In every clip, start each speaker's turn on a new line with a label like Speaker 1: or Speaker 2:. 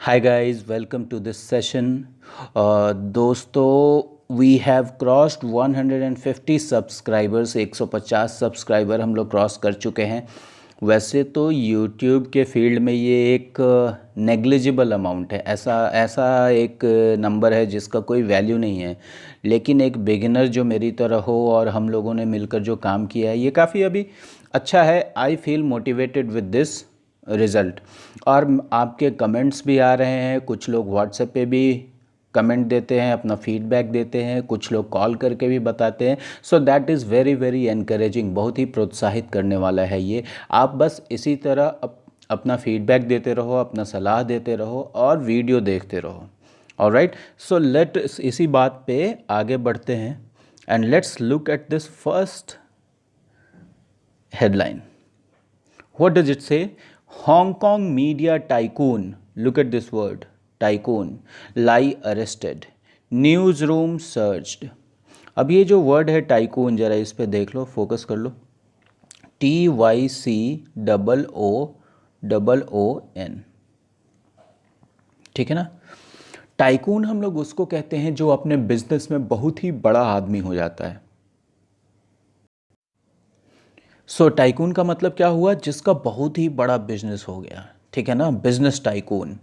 Speaker 1: Hi guys, welcome to this session. दोस्तों we have crossed 150 subscribers 150 subscriber हम लोग cross कर चुके हैं। वैसे तो YouTube के फील्ड में ये एक नेग्लिजिबल अमाउंट है, ऐसा ऐसा एक नंबर है जिसका कोई वैल्यू नहीं है। लेकिन एक बिगिनर जो मेरी तरह हो और हम लोगों ने मिलकर जो काम किया है ये काफ़ी अभी अच्छा है। I feel motivated with this result. और आपके कमेंट्स भी आ रहे हैं, कुछ लोग व्हाट्सएप पे भी कमेंट देते हैं, अपना फीडबैक देते हैं, कुछ लोग कॉल करके भी बताते हैं। So that is very very encouraging, बहुत ही प्रोत्साहित करने वाला है ये। आप बस इसी तरह अपना फीडबैक देते रहो, अपना सलाह देते रहो और वीडियो देखते रहो। ऑलराइट, सो लेट इसी बात पे आगे बढ़ते हैं and let's look at this first headline. What does it say? Hong Kong media tycoon, look at this word, tycoon, lie arrested, newsroom searched. अब ये जो वर्ड है टाइकून, जरा इस पे देख लो, फोकस कर लो। TYCOON, ठीक है ना। टाइकून हम लोग उसको कहते हैं जो अपने बिजनेस में बहुत ही बड़ा आदमी हो जाता है। सो टाइकून का मतलब क्या हुआ? जिसका बहुत ही बड़ा बिजनेस हो गया, ठीक है ना, बिजनेस टाइकून।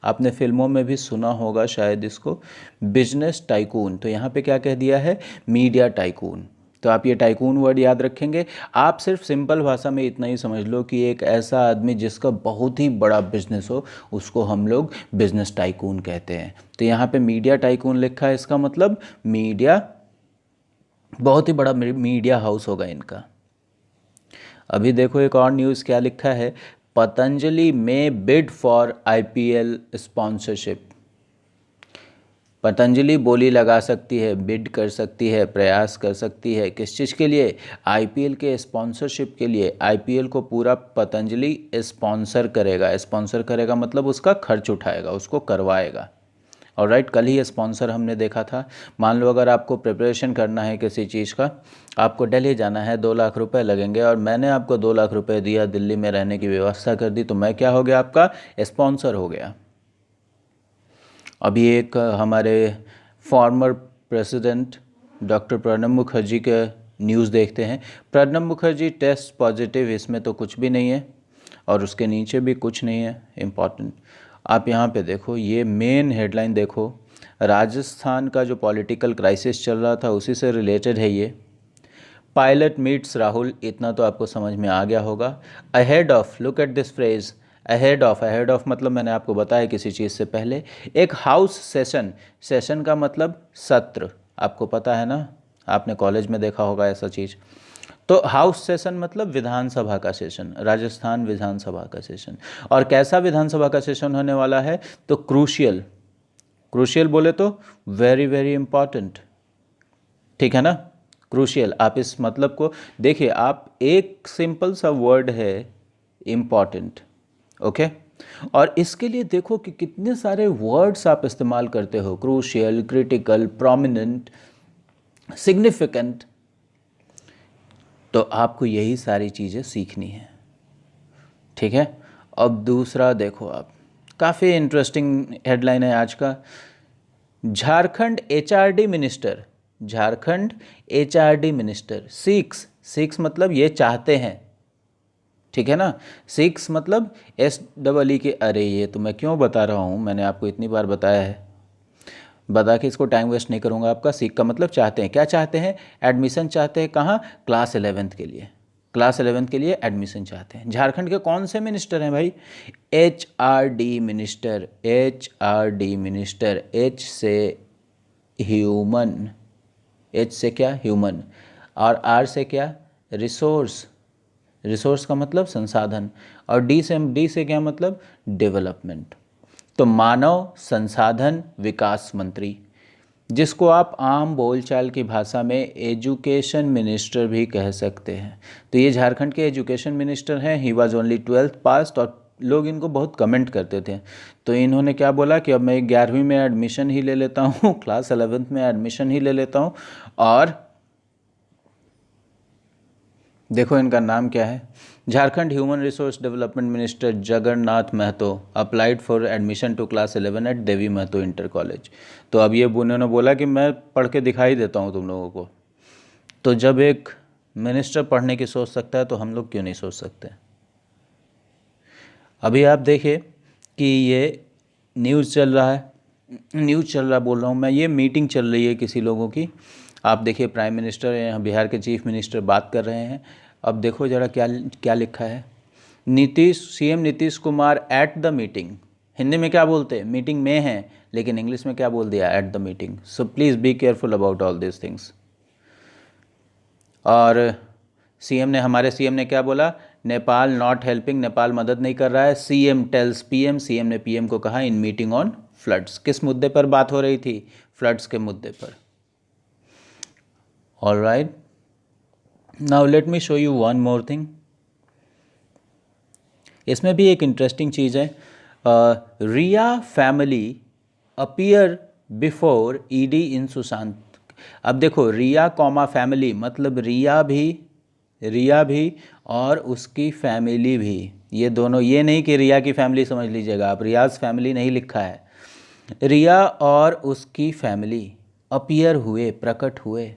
Speaker 1: आपने फिल्मों में भी सुना होगा शायद इसको, बिजनेस टाइकून। तो यहाँ पे क्या कह दिया है? Media tycoon. तो आप ये टाइकून वर्ड याद रखेंगे। आप सिर्फ सिंपल भाषा में इतना ही समझ लो कि एक ऐसा आदमी जिसका बहुत ही बड़ा बिजनेस हो, उसको हम लोग बिजनेस टाइकून कहते हैं। तो यहाँ पे मीडिया टाइकून लिखा है, इसका मतलब मीडिया, बहुत ही बड़ा मीडिया हाउस होगा इनका। अभी देखो एक और न्यूज़ क्या लिखा है, पतंजलि में bid for IPL sponsorship. Patanjali बोली लगा सकती है, बिड कर सकती है, प्रयास कर सकती है, किस चीज़ के लिए? आईपीएल के स्पॉन्सरशिप के लिए। आईपीएल को पूरा पतंजलि स्पॉन्सर करेगा। स्पॉन्सर करेगा मतलब उसका खर्च उठाएगा, उसको करवाएगा। और राइट, कल ही स्पॉन्सर हमने देखा था। मान लो अगर आपको प्रिपरेशन करना है किसी चीज़ का, आपको दिल्ली जाना है, 2 लाख रुपए लगेंगे और मैंने आपको 2 लाख रुपए दिया, दिल्ली में रहने की व्यवस्था कर दी, तो मैं क्या हो गया? आपका स्पॉन्सर हो गया। अभी एक हमारे former president doctor Pranab Mukherjee के न्यूज़ देखते हैं। प्रणब मुखर्जी टेस्ट पॉजिटिव, इसमें तो कुछ भी नहीं है और उसके नीचे भी कुछ नहीं है इम्पॉर्टेंट। आप यहाँ पे देखो, ये मेन हेडलाइन देखो, राजस्थान का जो पॉलिटिकल क्राइसिस चल रहा था उसी से रिलेटेड है ये। पायलट मीट्स राहुल, इतना तो आपको समझ में आ गया होगा। Ahead of, look at this phrase, ahead of. Ahead of मतलब मैंने आपको बताया किसी चीज़ से पहले। एक हाउस सेशन, सेशन का मतलब सत्र, आपको पता है ना, आपने कॉलेज में देखा होगा ऐसा चीज़। तो हाउस सेशन मतलब विधानसभा का सेशन, राजस्थान विधानसभा का सेशन। और कैसा विधानसभा का सेशन होने वाला है? तो क्रूशियल, क्रूशियल बोले तो वेरी वेरी इंपॉर्टेंट, ठीक है ना। क्रूशियल, आप इस मतलब को देखिए, आप एक सिंपल सा वर्ड है इम्पॉर्टेंट, ओके। और इसके लिए देखो कि कितने सारे वर्ड्स आप इस्तेमाल करते हो, क्रूशियल, क्रिटिकल, प्रोमिनेंट, सिग्निफिकेंट। तो आपको यही सारी चीज़ें सीखनी है, ठीक है। अब दूसरा देखो आप, काफ़ी इंटरेस्टिंग हेडलाइन है आज का। Jharkhand HRD minister, Jharkhand HRD minister seeks, seeks मतलब ये चाहते हैं, ठीक है ना। सिक्स मतलब SEE के, अरे ये तो मैं क्यों बता रहा हूँ, मैंने आपको इतनी बार बताया है, बता के इसको टाइम वेस्ट नहीं करूँगा आपका। सिक का मतलब चाहते हैं, क्या चाहते हैं? एडमिशन चाहते हैं, कहाँ? क्लास 11th के लिए, क्लास 11th के लिए एडमिशन चाहते हैं। झारखंड के कौन से मिनिस्टर हैं भाई? HRD minister, HRD minister, H से ह्यूमन, H से क्या? ह्यूमन, और R से क्या? रिसोर्स, रिसोर्स का मतलब संसाधन, और डी से क्या मतलब? डेवलपमेंट। तो मानव संसाधन विकास मंत्री, जिसको आप आम बोलचाल की भाषा में एजुकेशन मिनिस्टर भी कह सकते हैं। तो ये झारखंड के एजुकेशन मिनिस्टर हैं। ही वाज ओनली 12th पास, और लोग इनको बहुत कमेंट करते थे। तो इन्होंने क्या बोला कि अब मैं 11वीं में एडमिशन ही ले लेता हूँ, क्लास 11th में एडमिशन ही ले लेता हूँ। और देखो इनका नाम क्या है, Jharkhand human resource development minister Jagannath Mahato applied for admission to class 11 at Devi Mahato inter college. तो अब ये उन्होंने बोला कि मैं पढ़ के दिखाई देता हूँ तुम लोगों को। तो जब एक मिनिस्टर पढ़ने की सोच सकता है तो हम लोग क्यों नहीं सोच सकते। अभी आप देखिए कि ये न्यूज़ चल रहा है, न्यूज़ चल रहा बोल रहा हूँ मैं, ये मीटिंग चल रही है किसी लोगों की। आप देखिए प्राइम मिनिस्टर यहाँ बिहार के चीफ मिनिस्टर बात कर रहे हैं। अब देखो ज़रा क्या क्या लिखा है। CM Nitish Kumar at the meeting. Hindi में क्या बोलते हैं, मीटिंग में हैं, लेकिन इंग्लिश में क्या बोल दिया, at the meeting. So please be careful about all this things. और हमारे सीएम ने क्या बोला, नेपाल नॉट हेल्पिंग, नेपाल मदद नहीं कर रहा है। सीएम टेल्स पीएम, सीएम ने पीएम को कहा इन मीटिंग ऑन फ्लड्स। किस मुद्दे पर बात हो रही थी, फ्लड्स के मुद्दे पर। All right, now let me show you one more thing. इसमें भी एक इंटरेस्टिंग चीज़ है। रिया फैमिली अपीयर बिफोर ईडी इन सुशांत। अब देखो रिया कॉमा फैमिली मतलब रिया भी और उसकी फैमिली भी, ये दोनों, ये नहीं कि रिया की फैमिली समझ लीजिएगा आप, रियाज फैमिली नहीं लिखा है। रिया और उसकी फैमिली अपीयर हुए, प्रकट हुए,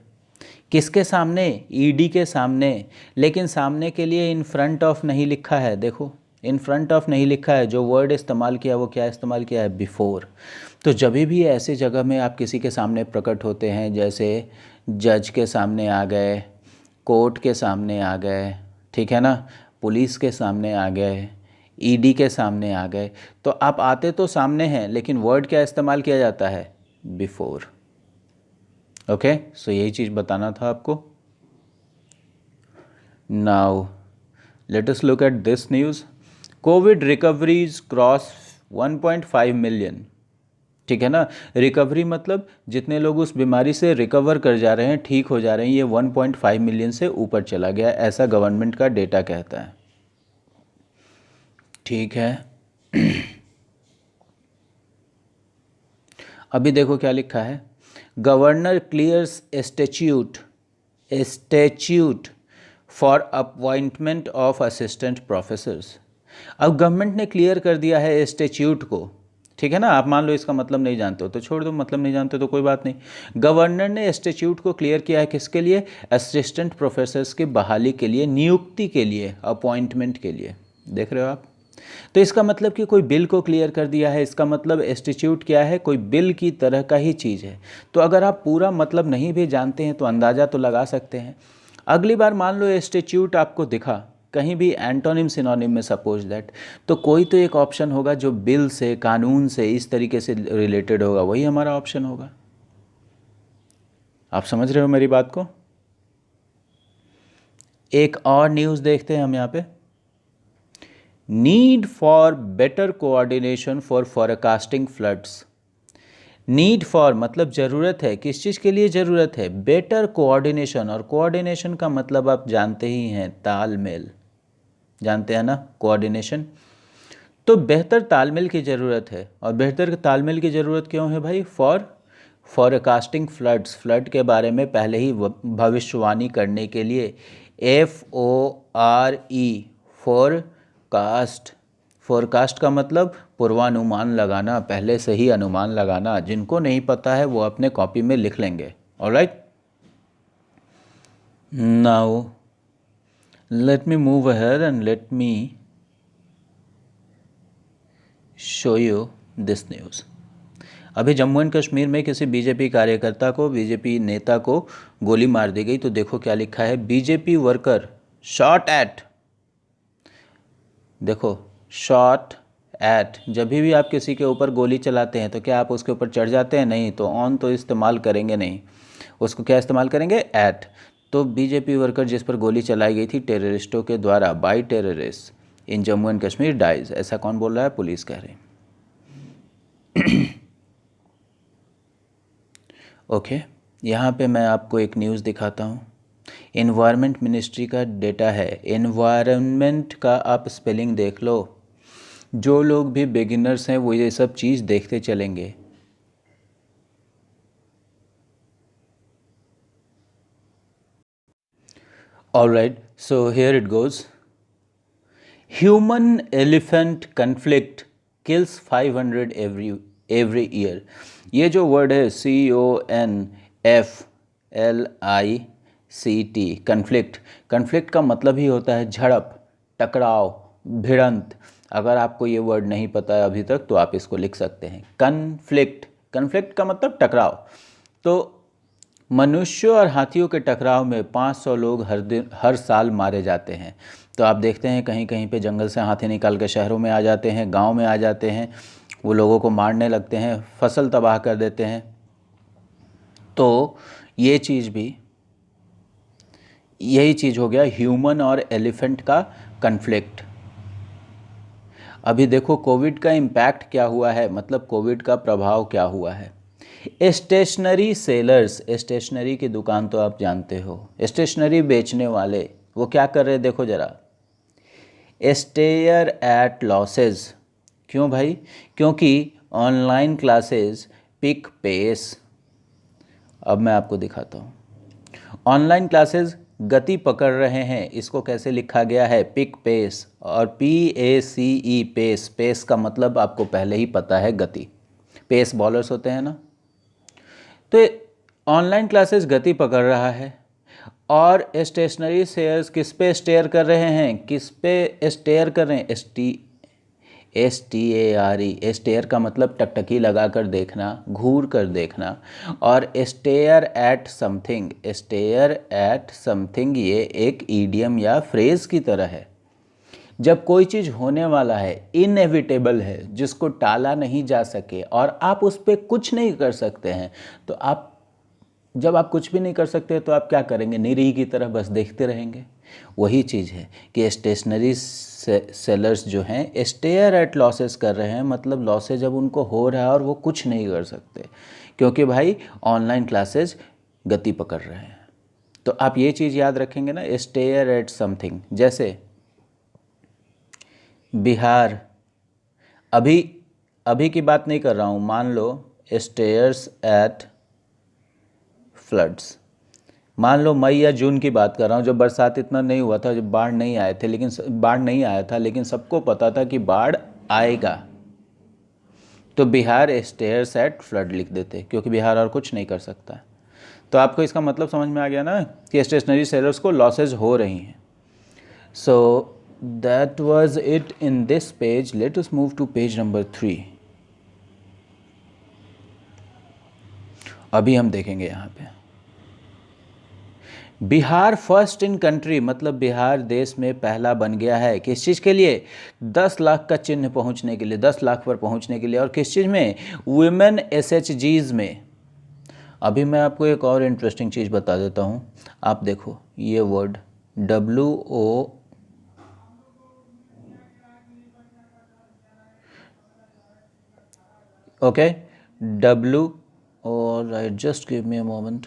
Speaker 1: किसके सामने, ईडी के सामने। लेकिन सामने के लिए इन फ्रंट ऑफ नहीं लिखा है, देखो इन फ्रंट ऑफ नहीं लिखा है। जो वर्ड इस्तेमाल किया वो क्या इस्तेमाल किया है, बिफोर। तो जब भी ऐसी जगह में आप किसी के सामने प्रकट होते हैं, जैसे जज के सामने आ गए, कोर्ट के सामने आ गए, ठीक है ना, पुलिस के सामने आ गए, ईडी के सामने आ गए, तो आप आते तो सामने हैं, लेकिन वर्ड क्या इस्तेमाल किया जाता है, बिफोर। ओके, सो यही चीज़ बताना था आपको। Now let us look at this news. Covid recoveries cross 1.5 million. ठीक है ना, रिकवरी मतलब जितने लोग उस बीमारी से रिकवर कर जा रहे हैं, ठीक हो जा रहे हैं, ये 1.5 मिलियन से ऊपर चला गया, ऐसा गवर्नमेंट का डेटा कहता है। ठीक है, अभी देखो क्या लिखा है। Governor clears statute for appointment of assistant professors. अब गवर्नमेंट ने क्लियर कर दिया है स्टैच्यूट को, ठीक है ना। आप मान लो इसका मतलब नहीं जानते हो तो छोड़ दो, मतलब नहीं जानते तो कोई बात नहीं। गवर्नर ने स्टैच्यूट को क्लियर किया है, किसके लिए, असिस्टेंट प्रोफेसर्स की बहाली के लिए, नियुक्ति के लिए, अपॉइंटमेंट के लिए। देख रहे हो आप। तो इसका मतलब कि कोई बिल को क्लियर कर दिया है, इसका मतलब इंस्टीट्यूट क्या है, कोई बिल की तरह का ही चीज़ है। तो अगर आप पूरा मतलब नहीं भी जानते हैं तो अंदाज़ा तो लगा सकते हैं। अगली बार मान लो इंस्टीट्यूट आपको दिखा कहीं भी एंटोनिम सिनोनिम में, सपोज दैट, तो कोई तो एक ऑप्शन होगा जो बिल से, कानून से, इस तरीके से रिलेटेड होगा, वही हमारा ऑप्शन होगा। आप समझ रहे हो मेरी बात को। एक और न्यूज़ देखते हैं हम यहाँ पे। Need for better coordination for forecasting floods. Need for मतलब ज़रूरत है, किस चीज़ के लिए ज़रूरत है, बेटर कोऑर्डिनेशन। और कोऑर्डिनेशन का मतलब आप जानते ही हैं, तालमेल, जानते हैं ना, कोऑर्डिनेशन। तो बेहतर तालमेल की ज़रूरत है। और बेहतर तालमेल की ज़रूरत क्यों है भाई, फॉरकास्टिंग फ्लड्स, फ्लड के बारे में पहले ही भविष्यवाणी करने के लिए। FORE, forecast. फोरकास्ट का मतलब पूर्वानुमान लगाना, पहले से ही अनुमान लगाना। जिनको नहीं पता है वो अपने कॉपी में लिख लेंगे। Alright, now let me move ahead and let me show you this news. अभी जम्मू एंड कश्मीर में किसी बीजेपी कार्यकर्ता को, बीजेपी नेता को गोली मार दी गई। तो देखो क्या लिखा है, बीजेपी वर्कर शॉट एट, देखो शॉट एट। जब भी आप किसी के ऊपर गोली चलाते हैं तो क्या आप उसके ऊपर चढ़ जाते हैं, नहीं, तो ऑन तो इस्तेमाल करेंगे नहीं, उसको क्या इस्तेमाल करेंगे, एट। तो बीजेपी वर्कर जिस पर गोली चलाई गई थी टेररिस्टों के द्वारा, by terrorist in Jammu and Kashmir dies. ऐसा कौन बोल रहा है, पुलिस कह रही। ओके, यहाँ पे मैं आपको एक न्यूज़ दिखाता हूँ। एनवायरनमेंट मिनिस्ट्री का डेटा है। एनवायरनमेंट का आप स्पेलिंग देख लो। जो लोग भी बिगिनर्स हैं वो ये सब चीज़ देखते चलेंगे। Alright, so here it goes. Human elephant conflict kills 500 every year. ये जो वर्ड है CONFLICT, कन्फ्लिक्ट, कन्फ्लिक्ट का मतलब ही होता है झड़प, टकराव, भिड़ंत। अगर आपको ये वर्ड नहीं पता है अभी तक तो आप इसको लिख सकते हैं, कन्फ्लिक्ट। कन्फ्लिक्ट का मतलब टकराव। तो मनुष्यों और हाथियों के टकराव में 500 लोग हर साल मारे जाते हैं। तो आप देखते हैं कहीं कहीं पे जंगल से हाथी निकाल के शहरों में आ जाते हैं, गांव में आ जाते हैं, वो लोगों को मारने लगते हैं, फसल तबाह कर देते हैं। तो ये चीज़ भी, यही चीज़ हो गया ह्यूमन और एलिफेंट का कन्फ्लिक्ट। अभी देखो कोविड का इम्पैक्ट क्या हुआ है, मतलब कोविड का प्रभाव क्या हुआ है। स्टेशनरी सेलर्स, स्टेशनरी की दुकान तो आप जानते हो, स्टेशनरी बेचने वाले वो क्या कर रहे हैं, देखो ज़रा, स्टेयर एट लॉसेस। क्यों भाई? क्योंकि ऑनलाइन क्लासेस पिक पेस। अब मैं आपको दिखाता हूँ, ऑनलाइन क्लासेस गति पकड़ रहे हैं। इसको कैसे लिखा गया है, पिक पेस, और PACE पेस। पेस का मतलब आपको पहले ही पता है, गति। पेस बॉलर्स होते हैं ना। तो ऑनलाइन क्लासेस गति पकड़ रहा है और स्टेशनरी शेयर्स किस पे स्टेयर कर रहे हैं, किस पे स्टेयर कर रहे हैं, STARE। स्टेयर का मतलब टकटकी लगा कर देखना, घूर कर देखना। और stare at something, stare at something ये एक ईडियम या फ्रेज की तरह है। जब कोई चीज़ होने वाला है, इनएविटेबल है, जिसको टाला नहीं जा सके और आप उस पर कुछ नहीं कर सकते हैं, तो आप, जब आप कुछ भी नहीं कर सकते तो आप क्या करेंगे, निरीह की तरह बस देखते रहेंगे। वही चीज़ है कि स्टेशनरी सेलर्स जो हैं स्टेयर एट लॉसेस कर रहे हैं, मतलब लॉसेज जब उनको हो रहा है और वो कुछ नहीं कर सकते, क्योंकि भाई ऑनलाइन क्लासेस गति पकड़ रहे हैं। तो आप ये चीज़ याद रखेंगे ना, स्टेयर एट समथिंग। जैसे बिहार, अभी की बात नहीं कर रहा हूँ, मान लो स्टेयर्स एट फ्लड्स। मान लो मई या जून की बात कर रहा हूँ, जब बरसात इतना नहीं हुआ था, जब बाढ़ नहीं आए थे, लेकिन बाढ़ नहीं आया था, लेकिन सबको पता था कि बाढ़ आएगा, तो बिहार स्टेयर्स एट फ्लड लिख देते, क्योंकि बिहार और कुछ नहीं कर सकता। तो आपको इसका मतलब समझ में आ गया ना कि स्टेशनरी सेलर्स को लॉसेज हो रही हैं। So that was it in this page. Let us move to page number 3। अभी हम देखेंगे यहाँ पे बिहार फर्स्ट इन कंट्री, मतलब बिहार देश में पहला बन गया है। किस चीज़ के लिए? 10 लाख का चिन्ह पहुंचने के लिए, 10 लाख पर पहुंचने के लिए। और किस चीज़ में? वुमेन SHGs में। अभी मैं आपको एक और इंटरेस्टिंग चीज़ बता देता हूं। आप देखो ये वर्ड WO, ओके, W, और right, just give me a moment,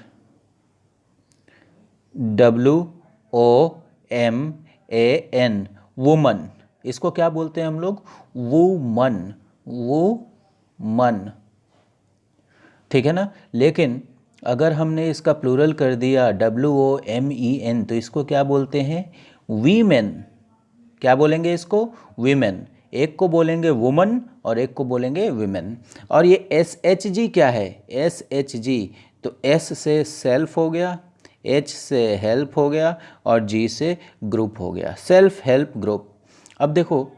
Speaker 1: WOMAN, woman. इसको क्या बोलते हैं हम लोग? वुमन, वुमन, ठीक है ना। लेकिन अगर हमने इसका प्लूरल कर दिया WOMEN, तो इसको क्या बोलते हैं? वीमेन। क्या बोलेंगे इसको? वीमेन। एक को बोलेंगे वुमन और एक को बोलेंगे वीमेन। और ये SHG क्या है? SHG, तो S से सेल्फ हो गया, H से हेल्प हो गया और G से ग्रुप हो गया, सेल्फ हेल्प ग्रुप। अब देखो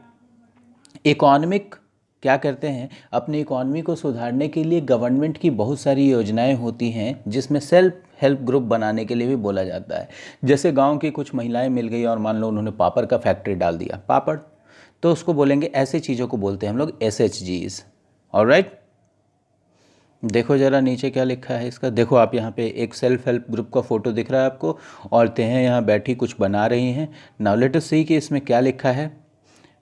Speaker 1: इकोनॉमिक क्या करते हैं, अपनी इकॉनमी को सुधारने के लिए गवर्नमेंट की बहुत सारी योजनाएं होती हैं, जिसमें सेल्फ हेल्प ग्रुप बनाने के लिए भी बोला जाता है। जैसे गांव की कुछ महिलाएं मिल गई और मान लो उन्होंने पापड़ का फैक्ट्री डाल दिया, पापड़, तो उसको बोलेंगे, ऐसी चीज़ों को बोलते हैं हम लोग SHGs। ऑलराइट, देखो ज़रा नीचे क्या लिखा है इसका। देखो आप यहाँ पे एक सेल्फ हेल्प ग्रुप का फोटो दिख रहा है आपको, औरतें हैं यहाँ बैठी कुछ बना रही हैं। नाउ लेट अस सी कि इसमें क्या लिखा है।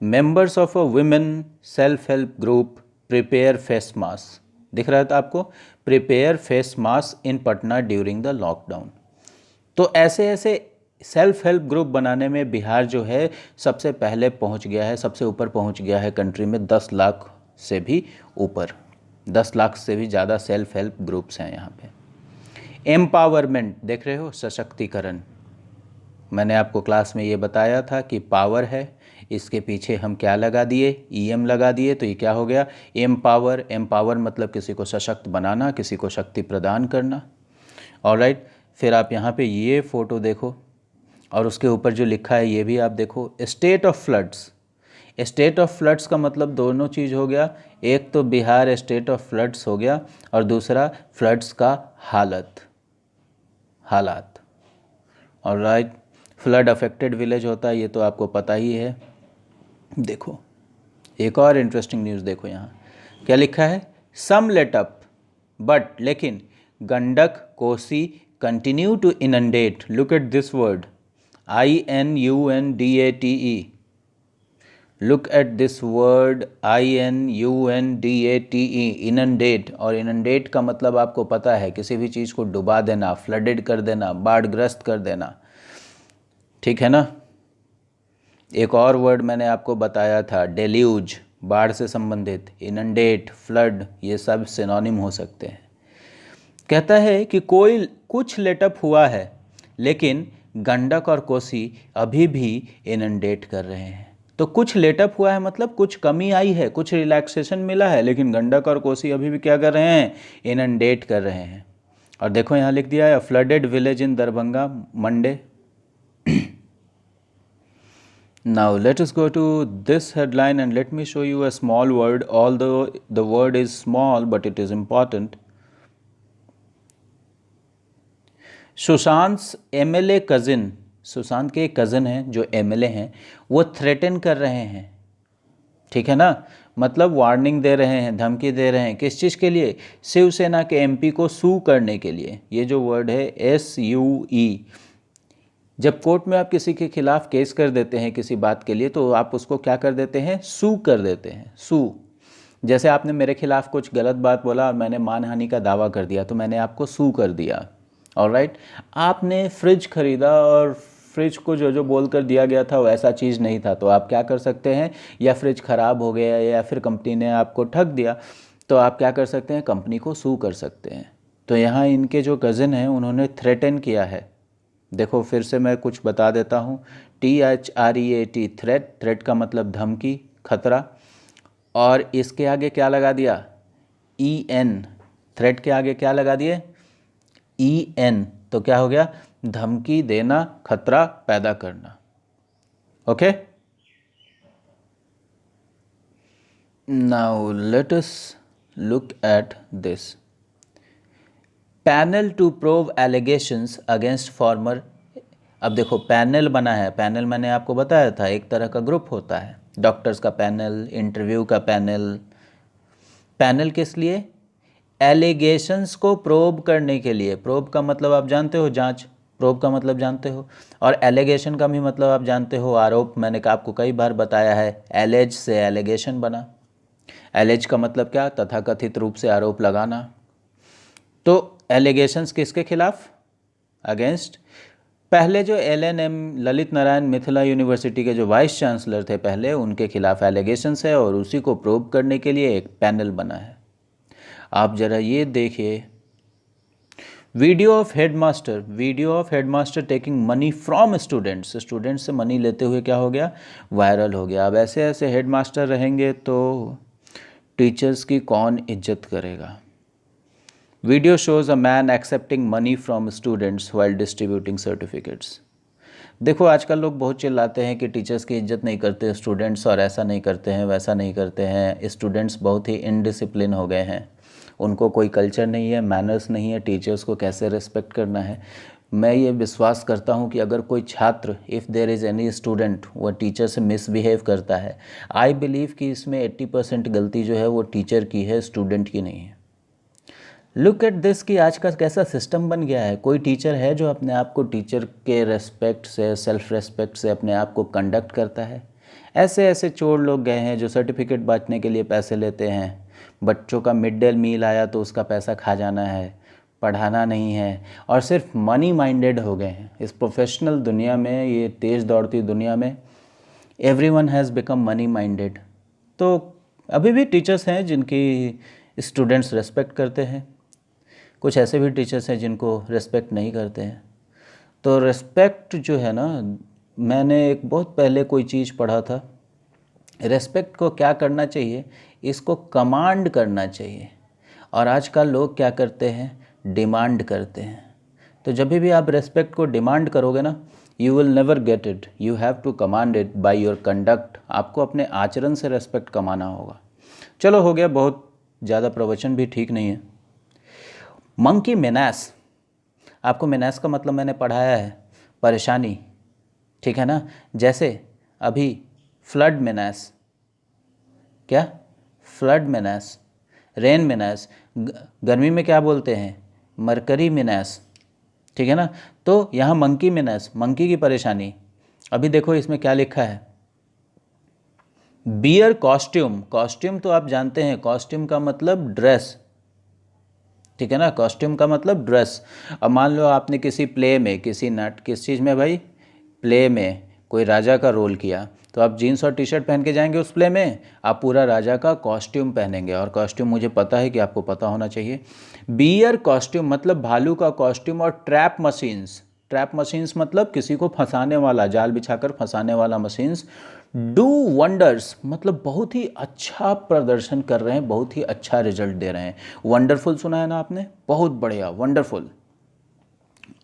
Speaker 1: Members of a women self help group prepare face mask, दिख रहा था आपको, prepare face mask in Patna during the lockdown. तो ऐसे ऐसे सेल्फ हेल्प ग्रुप बनाने में बिहार जो है सबसे पहले पहुंच गया है, सबसे ऊपर पहुंच गया है कंट्री में। 10 लाख से भी ऊपर, 10 लाख से भी ज़्यादा सेल्फ हेल्प ग्रुप्स हैं यहाँ पे। एम्पावरमेंट, देख रहे हो, सशक्तिकरण। मैंने आपको क्लास में ये बताया था कि पावर है, इसके पीछे हम क्या लगा दिए, EM लगा दिए, तो ये क्या हो गया, एम्पावर। एम्पावर मतलब किसी को सशक्त बनाना, किसी को शक्ति प्रदान करना। ऑलराइट, फिर आप यहाँ पे ये फ़ोटो देखो और उसके ऊपर जो लिखा है ये भी आप देखो, state of floods. State of floods का मतलब दोनों चीज़ हो गया, एक तो बिहार स्टेट ऑफ फ्लड्स हो गया और दूसरा फ्लड्स का हालात। ऑलराइट, फ्लड अफेक्टेड विलेज होता है, ये तो आपको पता ही है। देखो एक और इंटरेस्टिंग न्यूज़ देखो, यहाँ क्या लिखा है, सम लेट अप बट, लेकिन Gandak Kosi continue to inundate. Look at this word, INUNDATE। Look at this word, INUNDATE, inundate. और इनंडेट का मतलब आपको पता है, किसी भी चीज़ को डुबा देना, फ्लडेड कर देना, बाढ़ग्रस्त कर देना, ठीक है ना। एक और वर्ड मैंने आपको बताया था, डेल्यूज, बाढ़ से संबंधित। इनंडेट, फ्लड, ये सब सिनोनिम हो सकते हैं। कहता है कि कोई कुछ लेटअप हुआ है, लेकिन गंडक और कोसी अभी भी इनंडेट कर रहे हैं। तो कुछ लेटअप हुआ है मतलब कुछ कमी आई है, कुछ रिलैक्सेशन मिला है, लेकिन गंडक और कोसी अभी भी क्या कर रहे हैं, इनंडेट कर रहे हैं। और देखो यहाँ लिख दिया है, flooded village in Darbhanga Monday. Now let us go to this headline and let me show you a small word, although the word is small but it is important. Sushant MLA cousin, Sushant के एक कज़न हैं जो MLA हैं, वो threaten कर रहे हैं, ठीक है ना, मतलब वार्निंग दे रहे हैं, धमकी दे रहे हैं। किस चीज़ के लिए, शिवसेना के MP को सू करने के लिए। ये जो वर्ड है SUE, जब कोर्ट में आप किसी के खिलाफ केस कर देते हैं किसी बात के लिए, तो आप उसको क्या कर देते हैं, सू कर देते हैं, सू। जैसे आपने मेरे खिलाफ कुछ गलत बात बोला और मैंने मानहानि का दावा कर दिया, तो मैंने आपको सू कर दिया। ऑलराइट, आपने फ्रिज खरीदा और फ्रिज को जो जो बोल कर दिया गया था वो ऐसा चीज़ नहीं था, तो आप क्या कर सकते हैं, या फ्रिज ख़राब हो गया या फिर कंपनी ने आपको ठग दिया, तो आप क्या कर सकते हैं, कंपनी को सू कर सकते हैं। तो यहाँ इनके जो कज़न हैं उन्होंने थ्रेटन किया है। देखो फिर से मैं कुछ बता देता हूँ, THREAT, थ्रेट का मतलब धमकी, खतरा, और इसके आगे क्या लगा दिया, EN, थ्रेट के आगे क्या लगा दिए, EN, तो क्या हो गया, धमकी देना, खतरा पैदा करना। Okay, now let us look at this, panel to prove allegations against former. अब देखो पैनल बना है, पैनल मैंने आपको बताया था एक तरह का ग्रुप होता है, डॉक्टर्स का पैनल, इंटरव्यू का पैनल। पैनल किस लिए, एलिगेशंस को प्रोब करने के लिए। प्रोब का मतलब आप जानते हो, जांच, प्रोब का मतलब जानते हो, और एलिगेशन का भी मतलब आप जानते हो, आरोप। मैंने आपको कई बार बताया है, एलेज से एलिगेशन बना। एलेज का मतलब क्या, तथाकथित रूप से आरोप लगाना। तो एलिगेशंस किसके खिलाफ, अगेंस्ट। पहले जो LNM, ललित नारायण मिथिला यूनिवर्सिटी के जो वाइस चांसलर थे पहले, उनके खिलाफ एलिगेशंस है और उसी को प्रोब करने के लिए एक पैनल बना है। आप ज़रा ये देखिए, video of headmaster taking money from students, students से मनी लेते हुए क्या हो गया, वायरल हो गया। अब ऐसे ऐसे हेडमास्टर रहेंगे तो टीचर्स की कौन इज्जत करेगा। Video shows a man accepting money from students while distributing certificates. देखो आजकल लोग बहुत चिल्लाते हैं कि टीचर्स की इज्जत नहीं करते स्टूडेंट्स, और ऐसा नहीं करते हैं, वैसा नहीं करते हैं। स्टूडेंट्स बहुत ही इनडिसिप्लिन हो गए हैं, उनको कोई कल्चर नहीं है, मैनर्स नहीं है, टीचर्स को कैसे रिस्पेक्ट करना है। मैं ये विश्वास करता हूँ कि अगर कोई छात्र, if there is any student, वो टीचर से मिसबिहेव करता है, आई बिलीव कि इसमें 80% गलती जो है वो टीचर की है, स्टूडेंट की नहीं है। लुक एट दिस कि आज का कैसा सिस्टम बन गया है। कोई टीचर है जो अपने आप को टीचर के रेस्पेक्ट से, सेल्फ रेस्पेक्ट से अपने आप को कंडक्ट करता है। ऐसे ऐसे चोर लोग गए हैं जो सर्टिफिकेट बांटने के लिए पैसे लेते हैं, बच्चों का मिड डे मील आया तो उसका पैसा खा जाना है, पढ़ाना नहीं है, और सिर्फ मनी माइंडेड हो गए हैं। इस प्रोफेशनल दुनिया में, ये तेज़ दौड़ती दुनिया में, everyone has become money minded. तो अभी भी टीचर्स हैं जिनकी स्टूडेंट्स रेस्पेक्ट करते हैं, कुछ ऐसे भी टीचर्स हैं जिनको रेस्पेक्ट नहीं करते हैं। तो रेस्पेक्ट जो है ना, मैंने एक बहुत पहले कोई चीज़ पढ़ा था, रेस्पेक्ट को क्या करना चाहिए, इसको कमांड करना चाहिए। और आजकल लोग क्या करते हैं, डिमांड करते हैं। तो जब भी आप रेस्पेक्ट को डिमांड करोगे ना, you will never get it, you have to command it by your conduct. आपको अपने आचरण से रेस्पेक्ट कमाना होगा। चलो हो गया, बहुत ज़्यादा प्रवचन भी ठीक नहीं है। मंकी मेनास, आपको मेनास का मतलब मैंने पढ़ाया है, परेशानी, ठीक है ना। जैसे अभी फ्लड मेनास, क्या फ्लड मेनास, रेन मेनास, गर्मी में क्या बोलते हैं, मरकरी मेनास, ठीक है ना। तो यहाँ मंकी मेनास, मंकी की परेशानी। अभी देखो इसमें क्या लिखा है, बियर कॉस्ट्यूम। कॉस्ट्यूम तो आप जानते हैं, कॉस्ट्यूम का मतलब ड्रेस, ठीक है ना। कॉस्ट्यूम का मतलब ड्रेस। अब मान लो आपने किसी प्ले में, किस चीज़ में भाई, प्ले में कोई राजा का रोल किया, तो आप जीन्स और टी शर्ट पहन के जाएंगे उस प्ले में, आप पूरा राजा का कॉस्ट्यूम पहनेंगे। और कॉस्ट्यूम मुझे पता है कि आपको पता होना चाहिए। बियर कॉस्ट्यूम मतलब भालू का कॉस्ट्यूम। और ट्रैप मशीन्स, ट्रैप मशीन्स मतलब किसी को फंसाने वाला, जाल बिछाकर फंसाने वाला मशीन्स। डू वंडर्स मतलब बहुत ही अच्छा प्रदर्शन कर रहे हैं, बहुत ही अच्छा रिजल्ट दे रहे हैं। वंडरफुल सुना है ना आपने, बहुत बढ़िया, वंडरफुल,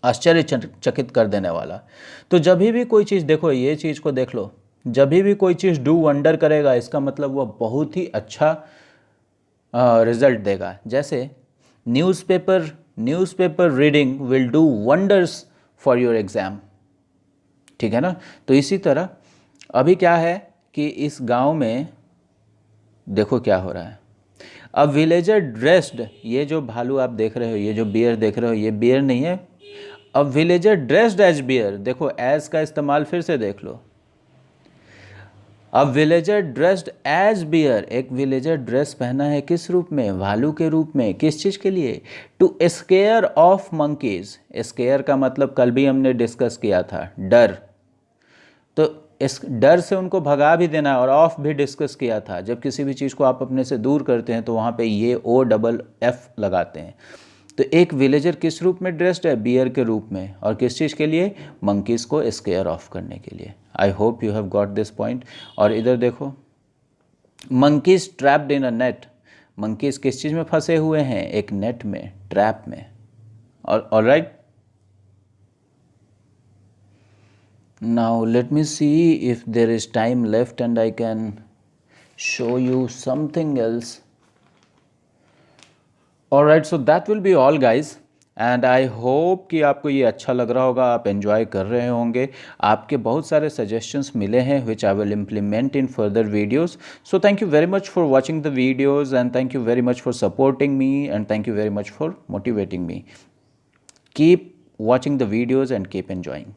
Speaker 1: आश्चर्यचकित कर देने वाला। तो जब भी कोई चीज़, देखो ये चीज़ को देख लो, जब भी कोई चीज़ डू वंडर करेगा, इसका मतलब वह बहुत ही अच्छा रिजल्ट देगा। जैसे newspaper reading will do wonders for your exam, ठीक है ना। तो इसी तरह अभी क्या है कि इस गांव में देखो क्या हो रहा है। अ विलेजर ड्रेस्ड, ये जो भालू आप देख रहे हो, ये जो बियर देख रहे हो, ये बियर नहीं है। अ विलेजर ड्रेस्ड एज बियर, देखो एज का इस्तेमाल फिर से देख लो। अ विलेजर ड्रेस्ड एज बियर, एक विलेजर ड्रेस पहना है किस रूप में, भालू के रूप में। किस चीज़ के लिए, to scare of monkeys. Scare का मतलब कल भी हमने डिस्कस किया था, डर। तो इस डर से उनको भगा भी देना, और ऑफ भी डिस्कस किया था। जब किसी भी चीज़ को आप अपने से दूर करते हैं तो वहाँ पे ये OFF लगाते हैं। तो एक विलेजर किस रूप में ड्रेस्ड है, बियर के रूप में। और किस चीज़ के लिए, मंकीज़ को स्केयर ऑफ करने के लिए। I hope you have got this point. और इधर देखो, monkeys trapped in a net. Monkeys किस चीज़ में फंसे हुए हैं, एक नेट में, ट्रैप में। और alright, now let me see if there is time left and I can show you something else. Alright, so that will be all guys, and I hope कि आपको ये अच्छा लग रहा होगा, आप enjoy कर रहे होंगे। आपके बहुत सारे suggestions मिले हैं which I will implement in further videos. So thank you very much for watching the videos, and thank you very much for supporting me, and thank you very much for motivating me. Keep watching the videos and keep enjoying.